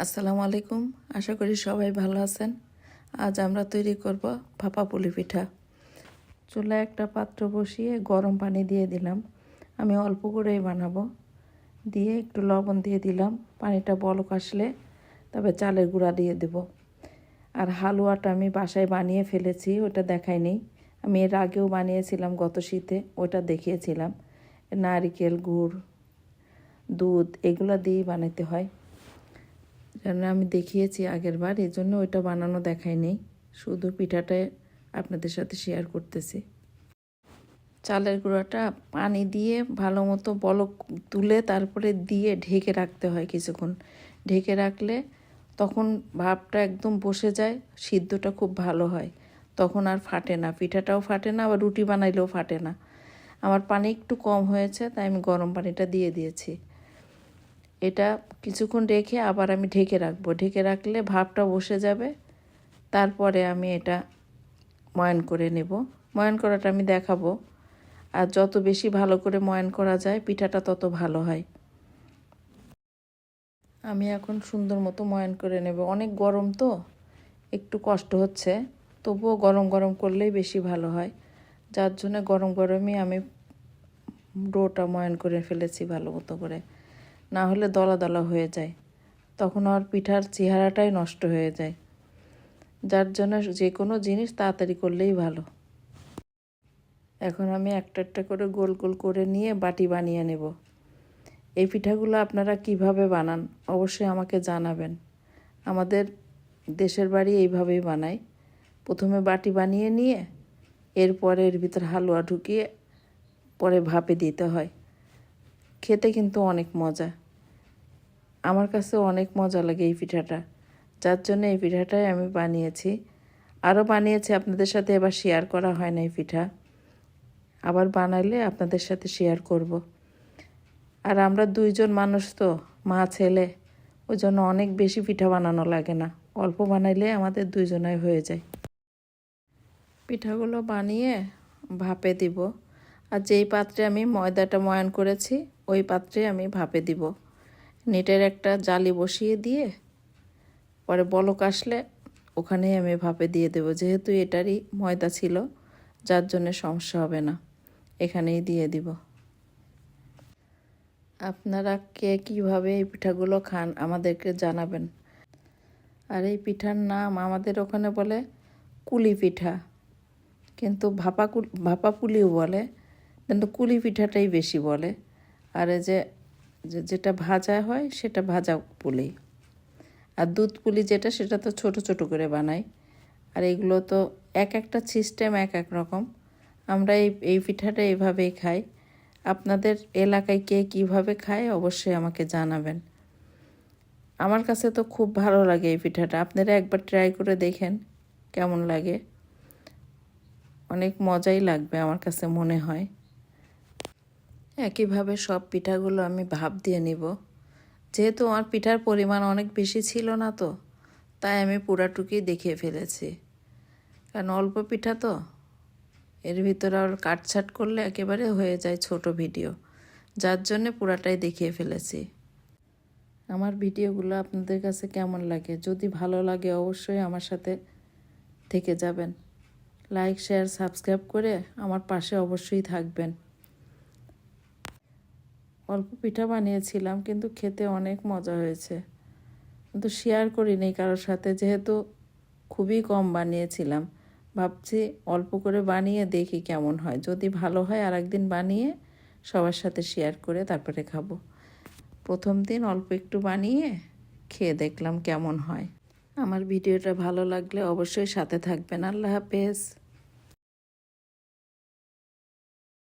আসসালামু আলাইকুম। আশা করি সবাই ভালো আছেন। আজ আমরা তৈরি করব ভাপা পুলি পিঠা। চুলায় একটা পাত্র বসিয়ে গরম পানি দিয়ে দিলাম। আমি অল্প করেই বানাবো। দিয়ে একটু লবণ দিয়ে দিলাম। পানিটা বলক আসলে তবে চালের গুঁড়া দিয়ে দেব। আর হালুয়াটা আমি বাসায় বানিয়ে ফেলেছি, ওটা দেখাইনি। আমি এর আগেও বানিয়েছিলাম গত শীতে, ওটা দেখিয়েছিলাম। নারকেল, গুড়, দুধ এগুলো দিয়েই বানাতে হয়। কারণ আমি দেখিয়েছি আগের বার, এই জন্য ওইটা বানানো দেখায়নি, শুধু পিঠাটা আপনাদের সাথে শেয়ার করতেছি। চালের গুঁড়াটা পানি দিয়ে ভালো মতো বলক তুলে তারপরে দিয়ে ঢেকে রাখতে হয় কিছুক্ষণ। ঢেকে রাখলে তখন ভাপটা একদম বসে যায়, সিদ্ধটা খুব ভালো হয়, তখন আর ফাটে না, পিঠাটাও ফাটে না, আবার রুটি বানাইলেও ফাটে না। আমার পানি একটু কম হয়েছে, তাই আমি গরম পানিটা দিয়ে দিয়েছি। এটা কিছুক্ষণ রেখে আবার আমি ঢেকে রাখবো। ঢেকে রাখলে ভাপটা বসে যাবে, তারপরে আমি এটা ময়ান করে নেব। ময়ান করাটা আমি দেখাবো। আর যত বেশি ভালো করে ময়ান করা যায় পিঠাটা তত ভালো হয়। আমি এখন সুন্দর মতো ময়ান করে নেব। অনেক গরম তো একটু কষ্ট হচ্ছে, তবুও গরম গরম করলেই বেশি ভালো হয়, যার জন্য গরম গরমই আমি ডোটা ময়ান করে ফেলেছি ভালো মতো করে। না হলে দলা দলা হয়ে যায়, তখন আর পিঠার চেহারাটাই নষ্ট হয়ে যায়, যার জন্য যে কোনো জিনিস তাড়াতাড়ি করলেই ভালো। এখন আমি একটা একটা করে গোল গোল করে নিয়ে বাটি বানিয়ে নেব। এই পিঠাগুলো আপনারা কিভাবে বানান অবশ্যই আমাকে জানাবেন। আমাদের দেশের বাড়ি এইভাবেই বানাই। প্রথমে বাটি বানিয়ে নিয়ে এরপরে এর ভিতর হালুয়া ঢুকিয়ে পরে ভাপে দিতে হয়। খেতে কিন্তু অনেক মজা, আমার কাছে অনেক মজা লাগে এই পিঠাটা, যার জন্য এই পিঠাটাই আমি বানিয়েছি। আরও বানিয়েছি, আপনাদের সাথে এবার শেয়ার করা হয় না এই পিঠা, আবার বানাইলে আপনাদের সাথে শেয়ার করব। আর আমরা দুইজন মানুষ তো, মা ছেলে, ওই জন্য অনেক বেশি পিঠা বানানো লাগে না, অল্প বানাইলে আমাদের দুইজনাই হয়ে যায়। পিঠাগুলো বানিয়ে ভাপে দিব। আর যেই পাত্রে আমি ময়দাটা ময়ান করেছি ওই পাত্রে আমি ভাপে দিব। নেটের একটা জালি বসিয়ে দিয়ে পরে বলক আসলে ওখানেই আমি ভাপে দিয়ে দেব। যেহেতু এটারই ময়দা ছিল, যার জন্য সমস্যা হবে না, এখানেই দিয়ে দিব। আপনারা কে কীভাবে এই পিঠাগুলো খান আমাদেরকে জানাবেন। আর এই পিঠার নাম আমাদের ওখানে বলে কুলি পিঠা, কিন্তু ভাপা পুলিও বলে, কিন্তু কুলি পিঠাটাই বেশি বলে। আর এই যেটা ভাজা হয় সেটা ভাজা পুলি। আর দুধ পুলি যেটা, সেটা তো ছোট ছোট করে বানাই। আর এগুলো তো এক একটা সিস্টেম এক এক রকম। আমরা এই পিঠাটা এইভাবেই খাই। আপনাদের এলাকায় কে কীভাবে খায় অবশ্যই আমাকে জানাবেন। আমার কাছে তো খুব ভালো লাগে এই পিঠাটা, আপনারা একবার ট্রাই করে দেখেন কেমন লাগে। অনেক মজাই লাগবে আমার কাছে মনে হয়। একইভাবে সব পিঠাগুলো আমি ভাপ দিয়ে নিব। যেহেতু আমার পিঠার পরিমাণ অনেক বেশি ছিল না তো, তাই আমি পুরাটুকুই দেখিয়ে ফেলেছি, কারণ অল্প পিঠা তো, এর ভিতরে আর কাটছাট করলে একেবারে হয়ে যায় ছোট ভিডিও, যার জন্যে পুরাটাই দেখিয়ে ফেলেছি। আমার ভিডিওগুলো আপনাদের কাছে কেমন লাগে, যদি ভালো লাগে অবশ্যই আমার সাথে থেকে যাবেন। লাইক, শেয়ার, সাবস্ক্রাইব করে আমার পাশে অবশ্যই থাকবেন। অল্প পিঠা বানিয়েছিলাম কিন্তু খেতে অনেক মজা হয়েছে, কিন্তু শেয়ার করিনি কারোর সাথে, যেহেতু খুবই কম বানিয়েছিলাম। ভাবছি অল্প করে বানিয়ে দেখি কেমন হয়, যদি ভালো হয় আর একদিন বানিয়ে সবার সাথে শেয়ার করে তারপরে খাবো। প্রথম দিন অল্প একটু বানিয়ে খেয়ে দেখলাম কেমন হয়। আমার ভিডিওটা ভালো লাগলে অবশ্যই সাথে থাকবেন। আল্লাহ হাফেজ।